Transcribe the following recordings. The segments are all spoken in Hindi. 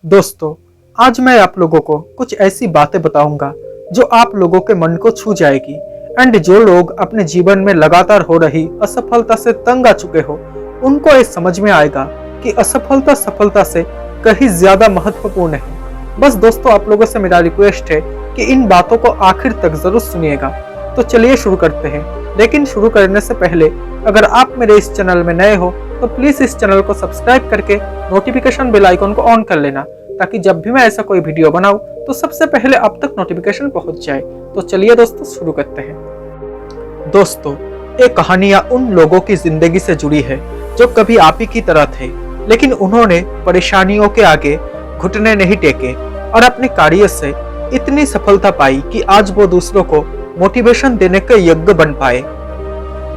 दोस्तों, आज मैं आप लोगों को कुछ ऐसी बातें बताऊंगा जो आप लोगों के मन को छू जाएगी एंड जो लोग अपने जीवन में लगातार हो रही असफलता से तंग आ चुके हो उनको ये समझ में आएगा कि असफलता सफलता से कहीं ज्यादा महत्वपूर्ण है। बस दोस्तों, आप लोगों से मेरा रिक्वेस्ट है कि इन बातों को आखिर तक जरूर सुनिएगा। तो चलिए शुरू करते हैं। लेकिन शुरू करने से पहले अगर आप मेरे इस चैनल में नए हो तो प्लीज इस चैनल को सब्सक्राइब करके नोटिफिकेशन बेल आइकन को ऑन कर लेना, ताकि जब भी मैं ऐसा कोई वीडियो बनाऊं तो सबसे पहले आप तक नोटिफिकेशन पहुंच जाए। तो चलिए दोस्तों शुरू करते हैं। दोस्तों, ये कहानियां उन लोगों की जिंदगी से जुड़ी है जो कभी आप ही की तरह थे, लेकिन उन्होंने परेशानियों के आगे घुटने नहीं टेके और अपने कार्य से इतनी सफलता पाई कि आज वो दूसरों को मोटिवेशन देने के यज्ञ बन पाए।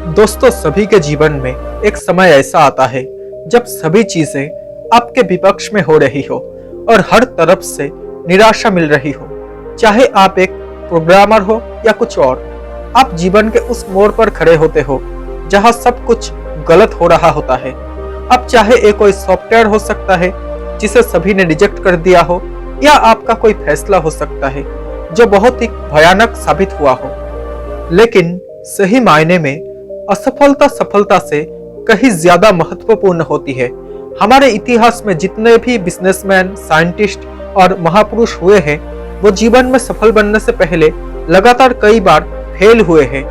दोस्तों, सभी के जीवन में एक समय ऐसा आता है जब सभी चीजें आपके विपक्ष में हो रही हो और हर तरफ से निराशा मिल रही हो। चाहे आप एक प्रोग्रामर हो या कुछ और, आप जीवन के उस मोड़ पर खड़े होते हो जहां सब कुछ गलत हो रहा होता है। अब चाहे एक कोई सॉफ्टवेयर हो सकता है जिसे सभी ने रिजेक्ट कर दिया हो, या आपका कोई फैसला हो सकता है जो बहुत ही भयानक साबित हुआ हो। लेकिन सही मायने में असफलता सफलता से कहीं ज्यादा महत्वपूर्ण होती है। हमारे इतिहास में जितने भी बिजनेसमैन, साइंटिस्ट और महापुरुष हुए हैं, वो जीवन में सफल बनने से पहले लगातार कई बार फेल हुए हैं।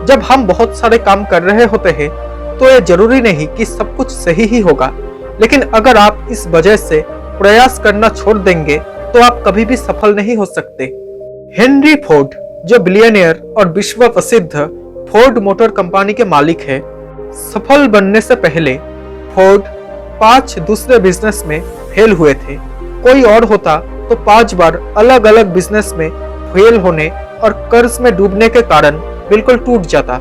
जब हम बहुत सारे काम कर रहे होते हैं तो ये जरूरी नहीं कि सब कुछ सही ही होगा, लेकिन अगर आप इस वजह से प्रयास करना छोड़ देंगे तो आप कभी भी सफल नहीं हो सकते। हेनरी फोर्ड, जो बिलियनियर और विश्व प्रसिद्ध फोर्ड मोटर कंपनी के मालिक है, सफल बनने से पहले फोर्ड 5 दूसरे बिजनेस में फेल हुए थे। कोई और होता तो 5 बार अलग अलग बिजनेस में फेल होने और कर्ज में डूबने के कारण बिल्कुल टूट जाता,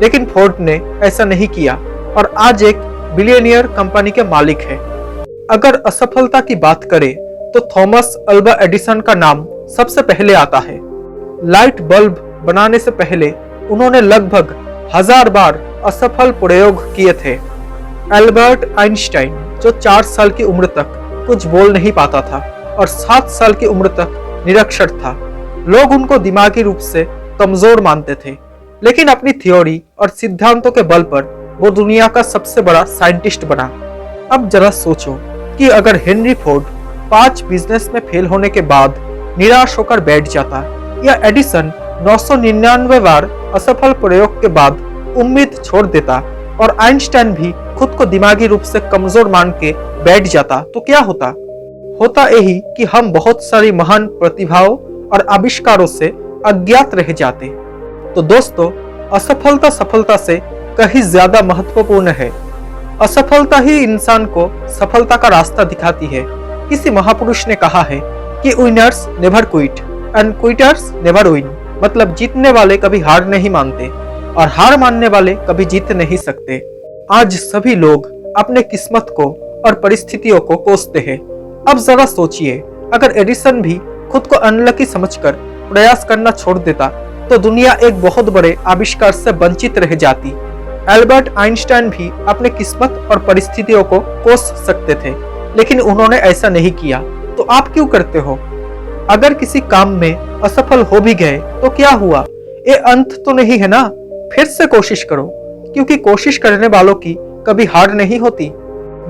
लेकिन फोर्ड ने ऐसा नहीं किया और आज एक बिलियनियर कंपनी के मालिक है। अगर असफलता की बात करें तो थॉमस अल्वा एडिसन का नाम सबसे पहले आता है। लाइट बल्ब बनाने से पहले उन्होंने लगभग 1000 बार असफल प्रयोग किए थे। एल्बर्ट आइंस्टाइन, जो 4 साल की उम्र तक कुछ बोल नहीं पाता था और 7 साल की उम्र तक निरक्षर था, लोग उनको दिमागी रूप से कमजोर मानते थे, लेकिन अपनी थ्योरी और सिद्धांतों के बल पर वो दुनिया का सबसे बड़ा साइंटिस्ट बना। अब जरा सोचो कि अगर हेनरी फोर्ड 5 बिजनेस में फेल होने के बाद निराश होकर बैठ जाता, या एडिसन 999 बार असफल प्रयोग के बाद उम्मीद छोड़ देता और आइंस्टाइन भी खुद को दिमागी रूप से कमजोर मान के बैठ जाता, तो क्या होता? होता यही कि हम बहुत सारी महान प्रतिभाओं और आविष्कारों से अज्ञात रह जाते। तो दोस्तों, असफलता सफलता से कहीं ज्यादा महत्वपूर्ण है। असफलता ही इंसान को सफलता का रास्ता दिखाती है। किसी महापुरुष ने कहा है कि winners never quit and quitters never win, मतलब जीतने वाले कभी हार नहीं मानते और हार मानने वाले कभी जीत नहीं सकते। आज सभी लोग अपने किस्मत को और परिस्थितियों को कोसते हैं। अब जरा सोचिए, अगर एडिसन भी खुद को अनलकी समझकर प्रयास करना छोड़ देता तो दुनिया एक बहुत बड़े आविष्कार से वंचित रह जाती। एल्बर्ट आइंस्टाइन भी अपने किस्मत और परिस्थितियों को कोस सकते थे, लेकिन उन्होंने ऐसा नहीं किया। तो आप क्यों करते हो? अगर किसी काम में असफल हो भी गए तो क्या हुआ? ये अंत तो नहीं है ना? फिर से कोशिश करो, क्योंकि कोशिश करने वालों की कभी हार नहीं होती।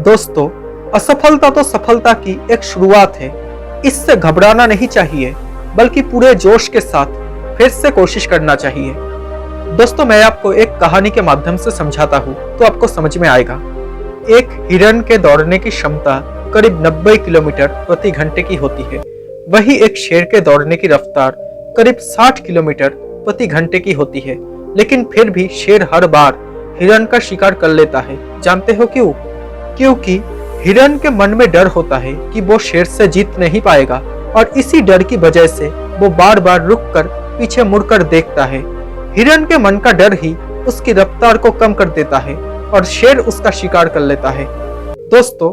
दोस्तों, असफलता तो सफलता की एक शुरुआत है। इससे घबराना नहीं चाहिए, बल्कि पूरे जोश के साथ फिर से कोशिश करना चाहिए। दोस्तों, मैं आपको एक कहानी के माध्यम से समझाता हूँ तो आपको समझ में आएगा। एक हिरण के दौड़ने की क्षमता करीब 90 किलोमीटर प्रति घंटे की होती है। वही एक शेर के दौड़ने की रफ्तार करीब 60 किलोमीटर प्रति घंटे की होती है, लेकिन फिर भी शेर हर बार हिरण का शिकार कर लेता है। जानते हो क्यों? क्योंकि हिरण के मन में डर होता है कि वो शेर से जीत नहीं पाएगा, और इसी डर की वजह से वो बार बार रुककर पीछे मुड़कर देखता है। हिरण के मन का डर ही उसकी रफ्तार को कम कर देता है और शेर उसका शिकार कर लेता है। दोस्तों,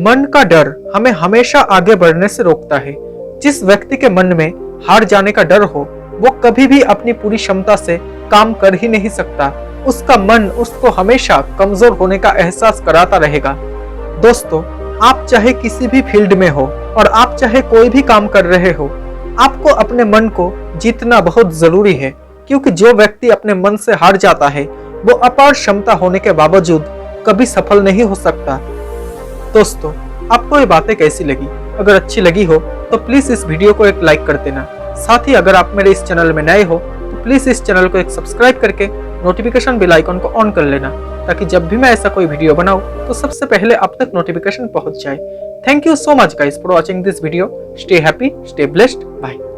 मन का डर हमें हमेशा आगे बढ़ने से रोकता है। जिस व्यक्ति के मन में हार जाने का डर हो, वो कभी भी अपनी पूरी क्षमता से काम कर ही नहीं सकता। उसका मन उसको हमेशा कमजोर होने का एहसास कराता रहेगा। दोस्तों, आप चाहे किसी भी फील्ड में हो और आप चाहे कोई भी काम कर रहे हो, आपको अपने मन को जीतना बहुत जरूरी है, क्योंकि जो व्यक्ति अपने मन से हार जाता है वो अपार क्षमता होने के बावजूद कभी सफल नहीं हो सकता। दोस्तों, आपको ये बातें कैसी लगी? अगर अच्छी लगी हो तो प्लीज इस वीडियो को एक लाइक कर देना। साथ ही अगर आप मेरे इस चैनल में नए हो तो प्लीज इस चैनल को एक सब्सक्राइब करके नोटिफिकेशन बेल आइकन को ऑन कर लेना, ताकि जब भी मैं ऐसा कोई वीडियो बनाऊं तो सबसे पहले आप तक नोटिफिकेशन पहुंच जाए। Thank you so much guys for watching this video. Stay happy, stay blessed, bye.